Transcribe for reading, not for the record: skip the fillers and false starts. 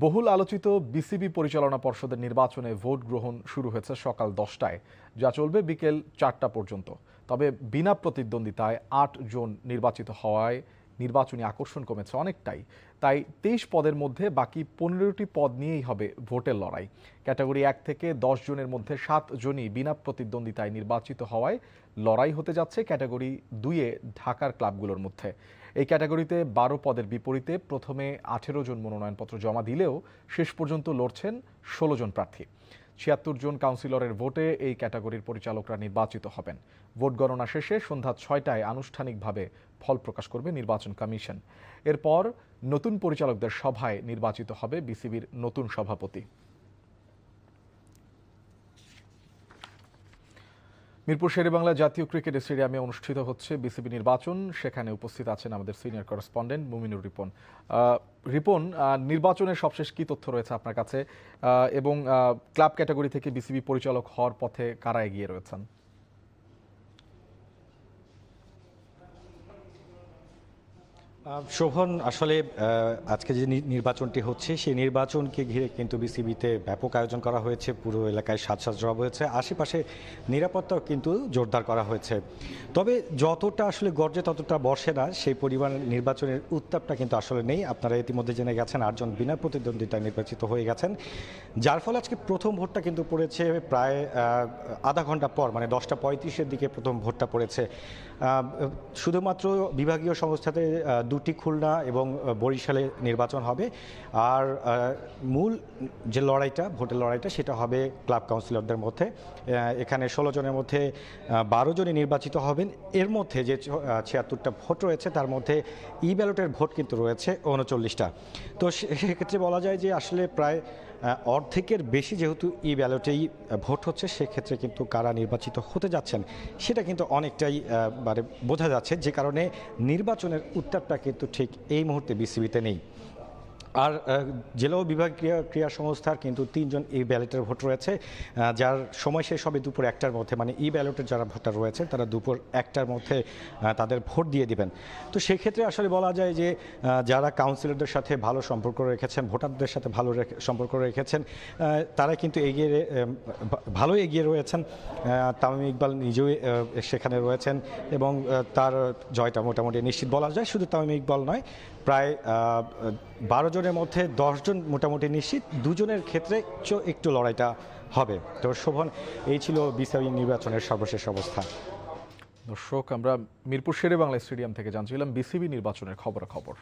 বহুল আলোচিত বিসিবি পরিচালনা পর্ষদের নির্বাচনে ভোট গ্রহণ শুরু হয়েছে সকাল 10টায়, যা চলবে বিকেল 4টা পর্যন্ত। তবে বিনা প্রতিদ্বন্দ্বিতায় 8 জন নির্বাচিত হওয়ায় নির্বাচনী আকর্ষণ কমেছে অনেকটাই। তাই 23 পদের মধ্যে বাকি 15টি পদ নিয়েই হবে ভোটের লড়াই। ক্যাটাগরি 1 থেকে 10 জনের মধ্যে 7 জনই বিনা প্রতিদ্বন্দ্বিতায় নির্বাচিত হওয়ায় লড়াই হতে যাচ্ছে ক্যাটাগরি 2-এ ঢাকার ক্লাবগুলোর মধ্যে। এই ক্যাটাগরিতে 12 পদের বিপরীতে প্রথমে 18 জন মনোনয়নপত্র জমা দিলেও শেষ পর্যন্ত লড়ছেন 16 জন প্রার্থী। 76 জন কাউন্সিলরের ভোটে এই ক্যাটাগরির পরিচালকরা নির্বাচিত হবেন। ভোট গণনা শেষে সন্ধ্যা 6টায় আনুষ্ঠানিকভাবে ফল প্রকাশ করবে নির্বাচন কমিশন। এরপর নতুন পরিচালকদের সভায় নির্বাচিত হবে বিসিবির নতুন সভাপতি। মিরপুর শেরেবাংলা জাতীয় ক্রিকেট স্টেডিয়ামে অনুষ্ঠিত হচ্ছে বিসিবি নির্বাচন। সেখানে উপস্থিত আছেন আমাদের সিনিয়র করেসপন্ডেন্ট মুমিনুর রিপন। রিপন, নির্বাচনের সবশেষ কি তথ্য রয়েছে আপনার কাছে, এবং ক্লাব ক্যাটাগরি থেকে বিসিবি পরিচালক হওয়ার পথে কারা এগিয়ে রয়েছেন? শোভন, আসলে আজকে যে নির্বাচনটি হচ্ছে সেই নির্বাচনকে ঘিরে কিন্তু বিসিবিতে ব্যাপক আয়োজন করা হয়েছে। পুরো এলাকায় সাজসজ্জা জড়ানো হয়েছে, আশেপাশে নিরাপত্তাও কিন্তু জোরদার করা হয়েছে। তবে যতটা আসলে গর্জে ততটা বর্ষে না, সেই পরিমাণ নির্বাচনের উত্তাপটা কিন্তু আসলে নেই। আপনারা ইতিমধ্যে জেনে গেছেন 8 জন বিনা প্রতিদ্বন্দ্বিতায় নির্বাচিত হয়ে গেছেন, যার ফলে আজকে প্রথম ভোটটা কিন্তু পড়েছে প্রায় আধা ঘন্টা পর, মানে 10:35-এর দিকে প্রথম ভোটটা পড়েছে। শুধুমাত্র বিভাগীয় সংস্থাতে 2টি খুলনা এবং বরিশালে নির্বাচন হবে। আর মূল যে লড়াইটা, ভোটের লড়াইটা, সেটা হবে ক্লাব কাউন্সিলরদের মধ্যে। এখানে 16 জনের মধ্যে 12 জনই নির্বাচিত হবেন। এর মধ্যে যে 76টা ভোট রয়েছে তার মধ্যে ব্যালটের ভোট কিন্তু রয়েছে 39টা। তো সেক্ষেত্রে বলা যায় যে আসলে প্রায় অর্ধেকের বেশি যেহেতু ব্যালটেই ভোট হচ্ছে, সেক্ষেত্রে কিন্তু কারা নির্বাচিত হতে যাচ্ছেন সেটা কিন্তু অনেকটাই মানে বোঝা যাচ্ছে, যে কারণে নির্বাচনের উত্তাপটা কিন্তু ঠিক এই মুহূর্তে বিসিবিতে নেই। আর জেলা ও বিভাগীয় ক্রীড়া সংস্থার কিন্তু 3 জন ব্যালটের ভোট রয়েছে, যার সময় শেষ হবে দুপুর 1টার মধ্যে। মানে ব্যালটের যারা ভোটার রয়েছে তারা দুপুর 1টার মধ্যে তাদের ভোট দিয়ে দিবেন। তো সেক্ষেত্রে আসলে বলা যায় যে যারা কাউন্সিলরদের সাথে ভালো সম্পর্ক রেখেছেন, ভোটারদের সাথে ভালো সম্পর্ক রেখেছেন, তারা কিন্তু ভালো এগিয়ে রয়েছেন। তামিম ইকবাল নিজেও সেখানে রয়েছেন এবং তার জয়টা মোটামুটি নিশ্চিত বলা যায়। শুধু তামিম ইকবাল নয়, প্রায় 12 জনের মধ্যে 10 জন মোটামুটি নিশ্চিত, 2 জনের ক্ষেত্রে একটু লড়াইটা হবে। তো শোভন, এই ছিল বিসিবি নির্বাচনের সর্বশেষ অবস্থা। দর্শক, আমরা মিরপুর শেরেবাংলা স্টেডিয়াম থেকে জানছিলাম বিসিবি নির্বাচনের খবরাখবর।